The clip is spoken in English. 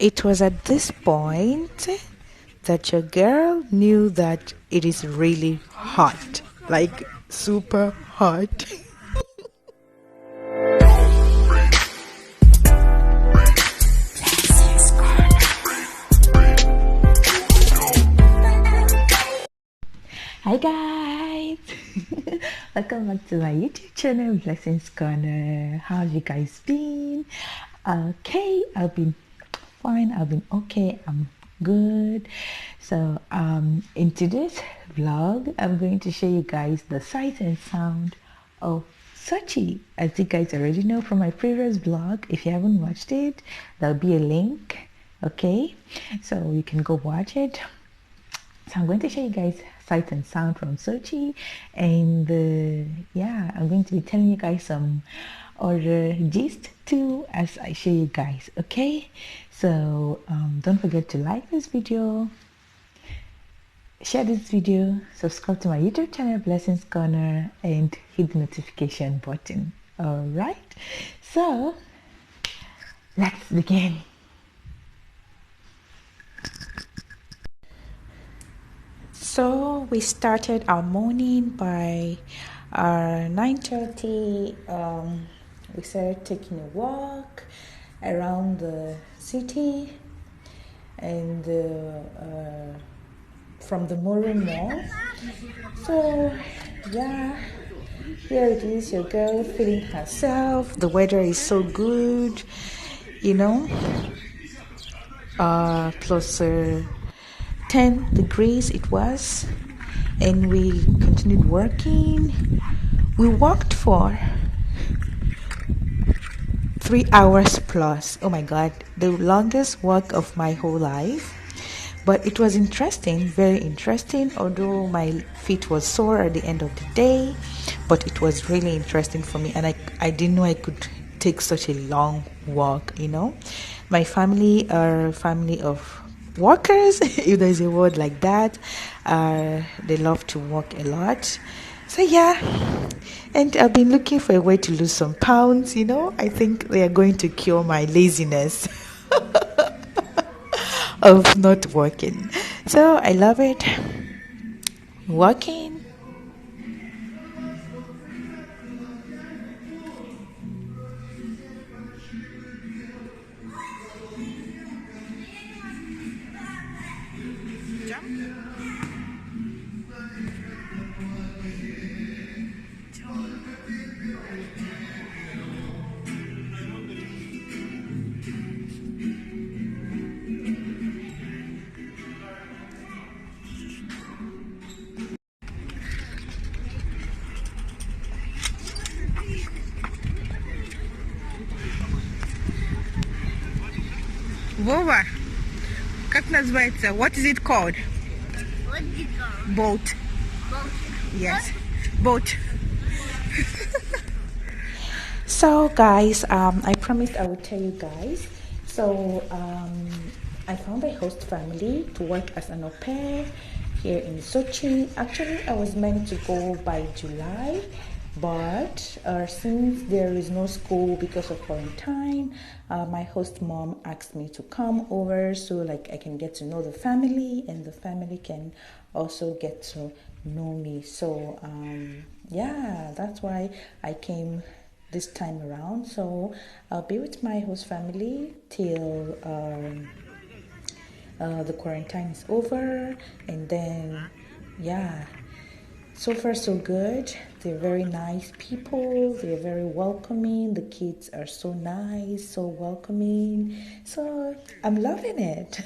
It was at this point that your girl knew that it is really hot, like super hot. Hi guys, welcome back to my YouTube channel, Blessings Corner. How have you guys been? Okay, I've been fine. I've been okay. I'm good. So in today's vlog, I'm going to show you guys the sight and sound of Sochi. As you guys already know from my previous vlog, if you haven't watched it, there'll be a link. Okay, so you can go watch it. So I'm going to show you guys sight and sound from Sochi, and yeah, I'm going to be telling you guys some other gist too as I show you guys. Okay, so don't forget to like this video, share this video, subscribe to my YouTube channel Blessings Corner, and hit the notification button. All right, so let's begin. So we started our morning by 9:30. We started taking a walk around the city and from the Moro Mall. So yeah, here it is, your girl feeling herself. The weather is so good, you know. Plus 10 degrees it was, and we continued working. We walked for 3 hours plus. Oh my god, the longest walk of my whole life. But it was interesting, very interesting, although my feet was sore at the end of the day. But it was really interesting for me, and I didn't know I could take such a long walk, you know. My family are a family of walkers, if there's a word like that. They love to walk a lot. So yeah, and I've been looking for a way to lose some pounds, you know. I think they are going to cure my laziness of not working. So I love it. Walking. Вова, как называется? What is it called? What is it called? Boat. Boat. Yes, boat. So guys, I promised I would tell you guys. So I found a host family to work as an au pair here in Sochi. Actually, I was meant to go by July, but since there is no school because of quarantine, my host mom asked me to come over so like I can get to know the family, and the family can also get to know me. So yeah, that's why I came this time around. So I'll be with my host family till the quarantine is over, and then yeah, so far so good. They're very nice people, they're very welcoming. The kids are so nice, so welcoming, so I'm loving it.